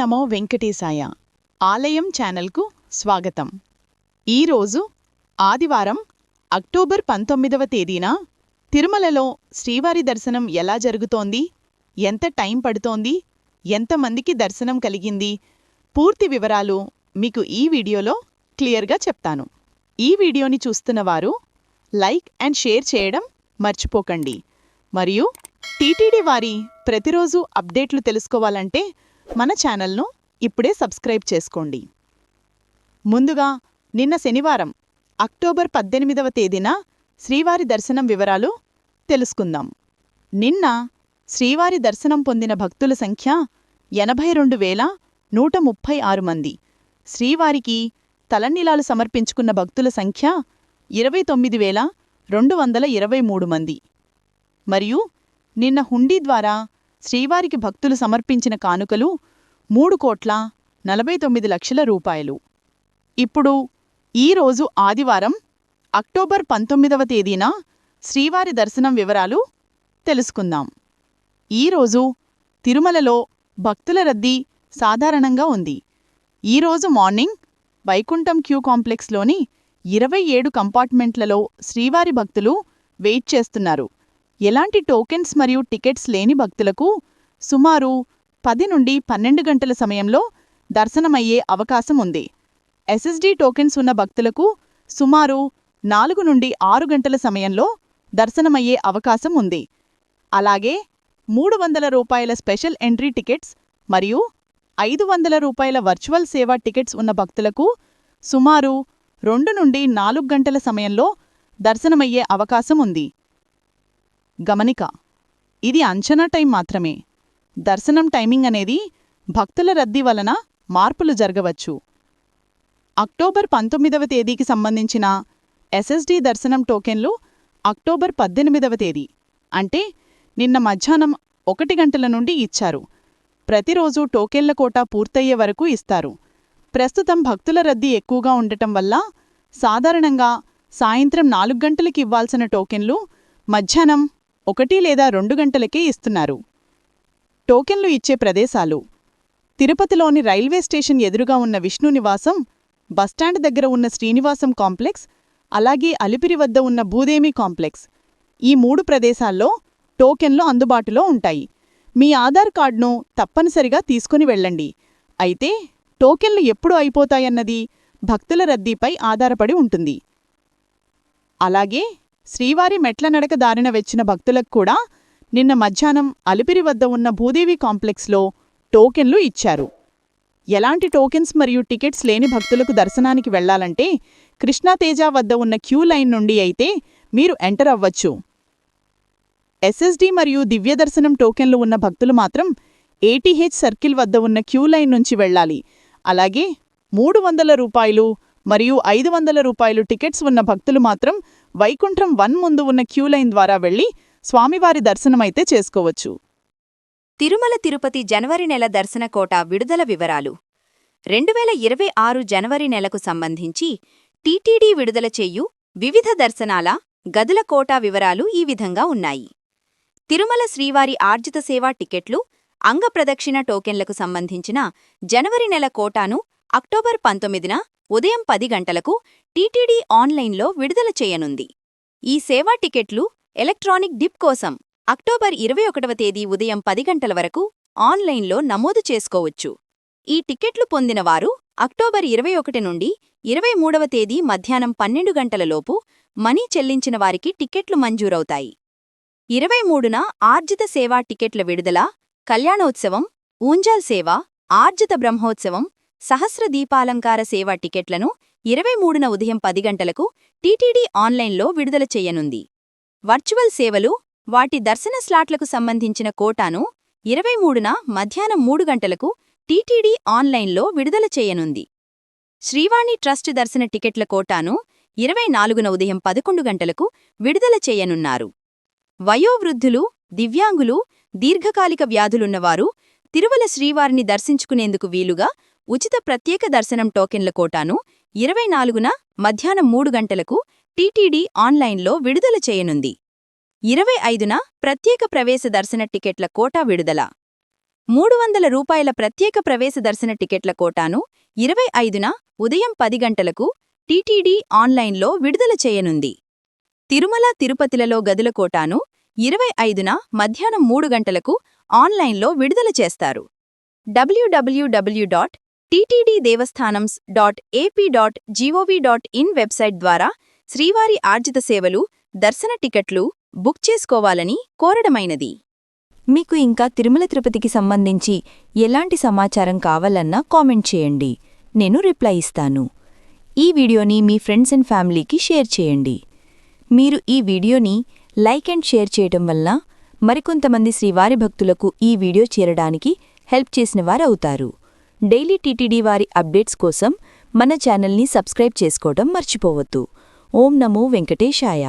నమో వెంకటేశాయ. ఆలయం ఛానల్కు స్వాగతం. ఈరోజు ఆదివారం అక్టోబర్ 19వ తేదీన తిరుమలలో శ్రీవారి దర్శనం ఎలా జరుగుతోంది, ఎంత టైం పడుతోంది, ఎంతమందికి దర్శనం కలిగింది, పూర్తి వివరాలు మీకు ఈ వీడియోలో క్లియర్గా చెప్తాను. ఈ వీడియోని చూస్తున్నవారు లైక్ అండ్ షేర్ చేయడం మర్చిపోకండి. మరియు టీటీడీ వారి ప్రతిరోజు అప్డేట్లు తెలుసుకోవాలంటే మన ఛానల్ను ఇప్పుడే సబ్స్క్రైబ్ చేసుకోండి. ముందుగా నిన్న శనివారం అక్టోబర్ 18వ తేదీన శ్రీవారి దర్శనం వివరాలు తెలుసుకుందాం. నిన్న శ్రీవారి దర్శనం పొందిన భక్తుల సంఖ్య 82,136 మంది. శ్రీవారికి తలనీలాలు సమర్పించుకున్న భక్తుల సంఖ్య 29,223 మంది. మరియు నిన్న హుండీ ద్వారా శ్రీవారికి భక్తులు సమర్పించిన కానుకలు 3,49,00,000 రూపాయలు. ఇప్పుడు ఈరోజు ఆదివారం అక్టోబర్ 19వ తేదీన శ్రీవారి దర్శనం వివరాలు తెలుసుకుందాం. ఈరోజు తిరుమలలో భక్తుల రద్దీ సాధారణంగా ఉంది. ఈరోజు మార్నింగ్ వైకుంఠం క్యూ కాంప్లెక్స్లోని 27 కంపార్ట్మెంట్లలో శ్రీవారి భక్తులు వెయిట్ చేస్తున్నారు. ఎలాంటి టోకెన్స్ మరియు టికెట్స్ లేని భక్తులకు సుమారు 10 నుండి 12 గంటల సమయంలో దర్శనమయ్యే అవకాశం ఉంది. ఎస్ఎస్డి టోకెన్స్ ఉన్న భక్తులకు సుమారు 4 నుండి 6 గంటల సమయంలో దర్శనమయ్యే అవకాశం ఉంది. అలాగే 300 రూపాయల స్పెషల్ ఎంట్రీ టికెట్స్ మరియు 500 రూపాయల వర్చువల్ సేవా టికెట్స్ ఉన్న భక్తులకు సుమారు 2 నుండి 4 గంటల సమయంలో దర్శనమయ్యే అవకాశం ఉంది. గమనిక: ఇది అంచనా టైం మాత్రమే. దర్శనం టైమింగ్ అనేది భక్తుల రద్దీ వలన మార్పులు జరగవచ్చు. అక్టోబర్ 19వ తేదీకి సంబంధించిన ఎస్ఎస్డి దర్శనం టోకెన్లు అక్టోబర్ 18వ తేదీ అంటే నిన్న మధ్యాహ్నం 1 గంటల నుండి ఇచ్చారు. ప్రతిరోజు టోకెన్ల కోటా పూర్తయ్యే వరకు ఇస్తారు. ప్రస్తుతం భక్తుల రద్దీ ఎక్కువగా ఉండటం వల్ల సాధారణంగా సాయంత్రం 4 గంటలకి ఇవ్వాల్సిన టోకెన్లు మధ్యాహ్నం 1 లేదా 2 గంటలకే ఇస్తున్నారు. టోకెన్లు ఇచ్చే ప్రదేశాలు: తిరుపతిలోని రైల్వే స్టేషన్ ఎదురుగా ఉన్న విష్ణు నివాసం, బస్టాండ్ దగ్గర ఉన్న శ్రీనివాసం కాంప్లెక్స్, అలాగే అలిపిరి వద్ద ఉన్న భూదేవి కాంప్లెక్స్. ఈ 3 ప్రదేశాల్లో టోకెన్లు అందుబాటులో ఉంటాయి. మీ ఆధార్ కార్డును తప్పనిసరిగా తీసుకుని వెళ్ళండి. అయితే టోకెన్లు ఎప్పుడు అయిపోతాయన్నది భక్తుల రద్దీపై ఆధారపడి ఉంటుంది. అలాగే శ్రీవారి మెట్ల నడక దారిన వచ్చిన భక్తులకు కూడా నిన్న మధ్యాహ్నం అలిపిరి వద్ద ఉన్న భూదేవి కాంప్లెక్స్లో టోకెన్లు ఇచ్చారు. ఎలాంటి టోకెన్స్ మరియు టికెట్స్ లేని భక్తులకు దర్శనానికి వెళ్లాలంటే కృష్ణాతేజ వద్ద ఉన్న క్యూ లైన్ నుండి అయితే మీరు ఎంటర్ అవ్వచ్చు. ఎస్ఎస్డి మరియు దివ్యదర్శనం టోకెన్లు ఉన్న భక్తులు మాత్రం ఏటీహెచ్ సర్కిల్ వద్ద ఉన్న క్యూ లైన్ నుంచి వెళ్లాలి. అలాగే 300 రూపాయలు మరియు 500 రూపాయలు టికెట్స్ ఉన్న భక్తులు మాత్రం వైకుంఠం 1 ముందు ఉన్న క్యూలైన్ ద్వారా వెళ్లి స్వామివారి దర్శనమైతే చేసుకోవచ్చు. తిరుమల తిరుపతి జనవరి నెల దర్శన కోటా విడుదల వివరాలు: 2026 జనవరి నెలకు సంబంధించి టీటీడీ విడుదల చేయు వివిధ దర్శనాల గదుల కోటా వివరాలు ఈ విధంగా ఉన్నాయి. తిరుమల శ్రీవారి ఆర్జిత సేవా టికెట్లు, అంగప్రదక్షిణ టోకెన్లకు సంబంధించిన జనవరి నెల కోటాను అక్టోబర్ 19న ఉదయం 10 గంటలకు టీటీడీ ఆన్లైన్లో విడుదల చేయనుంది. ఈ సేవా టికెట్లు ఎలక్ట్రానిక్ డిప్ కోసం అక్టోబర్ 21వ తేదీ ఉదయం 10 గంటల వరకు ఆన్లైన్లో నమోదు చేసుకోవచ్చు. ఈ టికెట్లు పొందినవారు అక్టోబర్ 21 నుండి 23వ తేదీ మధ్యాహ్నం 12 గంటలలోపు మనీ చెల్లించిన వారికి టికెట్లు మంజూరవుతాయి. 23న ఆర్జిత సేవా టికెట్ల విడుదల, కళ్యాణోత్సవం, ఊంజల్ సేవ, ఆర్జిత బ్రహ్మోత్సవం, సహస్ర దీపాలంకార సేవా టికెట్లను 23న ఉదయం 10 గంటలకు టీటీడీ ఆన్లైన్లో విడుదల చెయ్యనుంది. వర్చువల్ సేవలు, వాటి దర్శన స్లాట్లకు సంబంధించిన కోటాను 23న మధ్యాహ్నం 3 గంటలకు టీటీడీ ఆన్లైన్లో విడుదల చేయనుంది. శ్రీవాణి ట్రస్ట్ దర్శన టికెట్ల కోటాను 24న ఉదయం 11 గంటలకు విడుదల చేయనున్నారు. వయోవృద్ధులు, దివ్యాంగులు, దీర్ఘకాలిక వ్యాధులున్నవారు తిరుమల శ్రీవారిని దర్శించుకునేందుకు వీలుగా ఉచిత ప్రత్యేక దర్శనం టోకెన్ల కోటాను 24న మధ్యాహ్నం 3 గంటలకు టీటీడీ ఆన్లైన్లో విడుదల చేయనుంది. 25న ప్రత్యేక ప్రవేశ దర్శన టికెట్ల కోటా విడుదల. రూ. 300 ప్రత్యేక ప్రవేశ దర్శన టికెట్ల కోటాను 25న ఉదయం 10 గంటలకు టీటీడీ ఆన్లైన్లో విడుదల చేయనుంది. తిరుమల తిరుపతిలలో గదుల కోటాను 25న మధ్యాహ్నం 3 గంటలకు ఆన్లైన్లో విడుదల చేస్తారు. www.ttddevasthanams.ap.gov.in వెబ్సైట్ ద్వారా శ్రీవారి ఆర్జిత సేవలు, దర్శన టికెట్లు బుక్ చేసుకోవాలని కోరడమైనది. మీకు ఇంకా తిరుమల తిరుపతికి సంబంధించి ఎలాంటి సమాచారం కావాలన్నా కామెంట్ చేయండి, నేను రిప్లై ఇస్తాను. ఈ వీడియోని మీ ఫ్రెండ్స్ అండ్ ఫ్యామిలీకి షేర్ చేయండి. మీరు ఈ వీడియోని లైక్ అండ్ షేర్ చేయటం వల్ల మరికొంతమంది శ్రీవారి భక్తులకు ఈ వీడియో చేరడానికి హెల్ప్ చేసినవారవుతారు. డైలీ టీటీడీ వారి అప్డేట్స్ కోసం మన ఛానల్ని సబ్స్క్రైబ్ చేసుకోవడం మర్చిపోవద్దు. ఓం నమో వెంకటేశాయ.